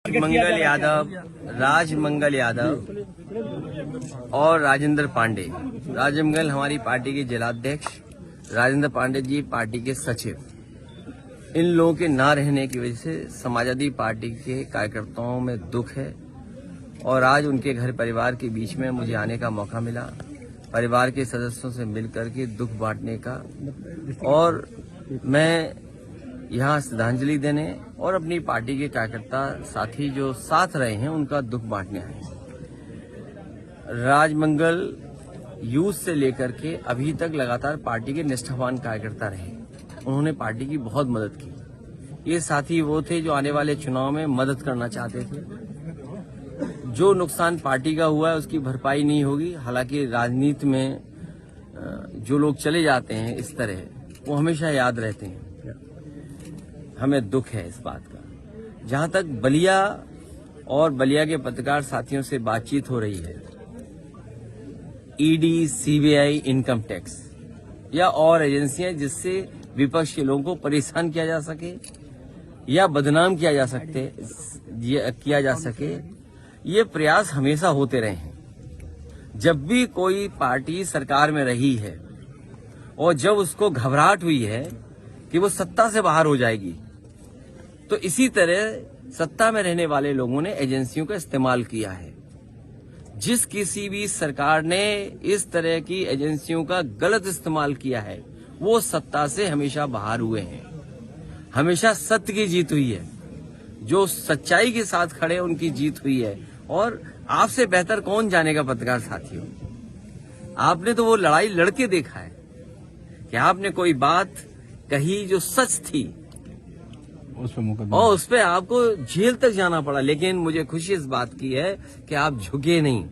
मंगल यादव, राजमंगल यादव और राजेंद्र पांडे। राजमंगल हमारी पार्टी के जिलाध्यक्ष, राजेंद्र पांडे जी पार्टी के सचिव। इन लोगों के ना रहने की वजह से समाजवादी पार्टी के कार्यकर्ताओं में दुख है और आज उनके घर परिवार के बीच में मुझे आने का मौका मिला, परिवार के सदस्यों से मिलकर के दुख बांटने का, और मैं यहाँ श्रद्धांजलि देने और अपनी पार्टी के कार्यकर्ता साथी जो साथ रहे हैं उनका दुख बांटने आए। राजमंगल यूथ से लेकर के अभी तक लगातार पार्टी के निष्ठावान कार्यकर्ता रहे, उन्होंने पार्टी की बहुत मदद की। ये साथी वो थे जो आने वाले चुनाव में मदद करना चाहते थे। जो नुकसान पार्टी का हुआ है उसकी भरपाई नहीं होगी। हालांकि राजनीति में जो लोग चले जाते हैं इस तरह, वो हमेशा याद रहते हैं। हमें दुख है इस बात का। जहां तक बलिया और बलिया के पत्रकार साथियों से बातचीत हो रही है, ईडी, सीबीआई, इनकम टैक्स या और एजेंसियां जिससे विपक्ष के लोगों को परेशान किया जा सके या बदनाम किया जा सके, ये प्रयास हमेशा होते रहे हैं। जब भी कोई पार्टी सरकार में रही है और जब उसको घबराहट हुई है कि वो सत्ता से बाहर हो जाएगी, तो इसी तरह सत्ता में रहने वाले लोगों ने एजेंसियों का इस्तेमाल किया है। जिस किसी भी सरकार ने इस तरह की एजेंसियों का गलत इस्तेमाल किया है, वो सत्ता से हमेशा बाहर हुए हैं। हमेशा सत्य की जीत हुई है, जो सच्चाई के साथ खड़े उनकी जीत हुई है। और आपसे बेहतर कौन जानेगा पत्रकार साथियों, आपने तो वो लड़ाई लड़के देखा है कि आपने कोई बात कही जो सच थी और उस पे आपको जेल तक जाना पड़ा, लेकिन मुझे खुशी इस बात की है कि आप झुके नहीं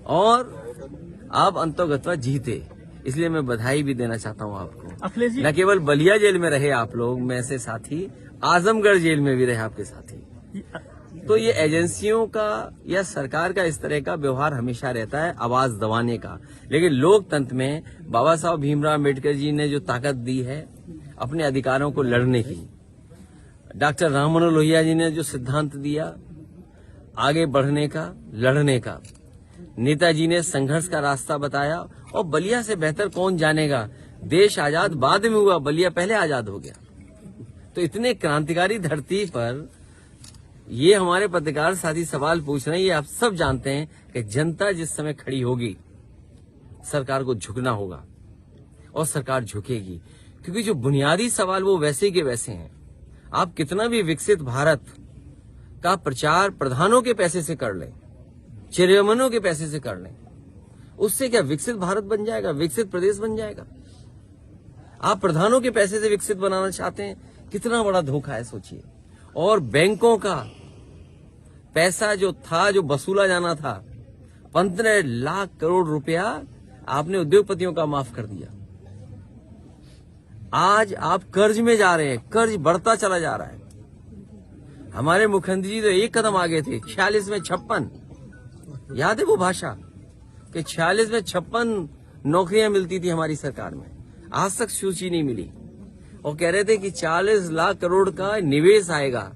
और आप अंतोगत्वा जीते। इसलिए मैं बधाई भी देना चाहता हूं आपको। न केवल बलिया जेल में रहे आप लोग में से साथी, आजमगढ़ जेल में भी रहे आपके साथी। तो ये एजेंसियों का या सरकार का इस तरह का व्यवहार हमेशा रहता है, आवाज दबाने का। लेकिन लोकतंत्र में बाबा साहब भीमराव अम्बेडकर जी ने जो ताकत दी है अपने अधिकारों को लड़ने की, डॉक्टर राम मनोहर लोहिया जी ने जो सिद्धांत दिया आगे बढ़ने का, लड़ने का, नेताजी ने संघर्ष का रास्ता बताया, और बलिया से बेहतर कौन जानेगा। देश आजाद बाद में हुआ, बलिया पहले आजाद हो गया। तो इतने क्रांतिकारी धरती पर ये हमारे पत्रकार साथी सवाल पूछ रहे हैं, ये आप सब जानते हैं कि जनता जिस समय खड़ी होगी सरकार को झुकना होगा और सरकार झुकेगी, क्योंकि जो बुनियादी सवाल वो वैसे के वैसे हैं। आप कितना भी विकसित भारत का प्रचार प्रधानों के पैसे से कर लें, चेयरमैनों के पैसे से कर लें, उससे क्या विकसित भारत बन जाएगा, विकसित प्रदेश बन जाएगा? आप प्रधानों के पैसे से विकसित बनाना चाहते हैं, कितना बड़ा धोखा है सोचिए। और बैंकों का पैसा जो था, जो वसूला जाना था, 15 लाख करोड़ रुपया आपने उद्योगपतियों का माफ कर दिया। आज आप कर्ज में जा रहे हैं, कर्ज बढ़ता चला जा रहा है। हमारे मुख्यमंत्री जी तो एक कदम आगे थे, 46 में 56, याद है वो भाषा कि 46 में 56 नौकरियां मिलती थी हमारी सरकार में, आज तक सूची नहीं मिली। और कह रहे थे कि 40 लाख करोड़ का निवेश आएगा,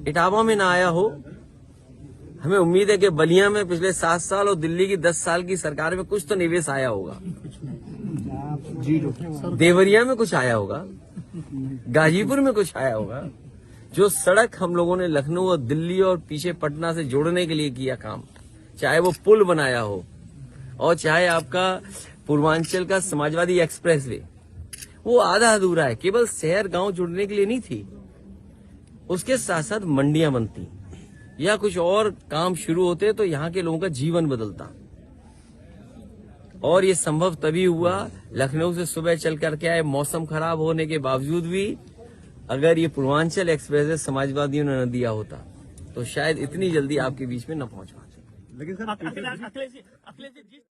इटावा में ना आया हो। हमें उम्मीद है कि बलिया में पिछले 7 साल और दिल्ली की 10 साल की सरकार में कुछ तो निवेश आया होगा, देवरिया में कुछ आया होगा, गाजीपुर में कुछ आया होगा। जो सड़क हम लोगों ने लखनऊ और दिल्ली और पीछे पटना से जोड़ने के लिए किया काम, चाहे वो पुल बनाया हो और चाहे आपका पूर्वांचल का समाजवादी एक्सप्रेस वे, वो आधा अधूरा है। केवल शहर गांव जुड़ने के लिए नहीं थी, उसके साथ साथ मंडियां बनती या कुछ और काम शुरू होते तो यहाँ के लोगों का जीवन बदलता। और ये संभव तभी हुआ, लखनऊ से सुबह चल करके आए, मौसम खराब होने के बावजूद भी अगर ये पूर्वांचल एक्सप्रेस समाजवादियों ने न दिया होता तो शायद इतनी जल्दी आपके बीच में न पहुंच पाते।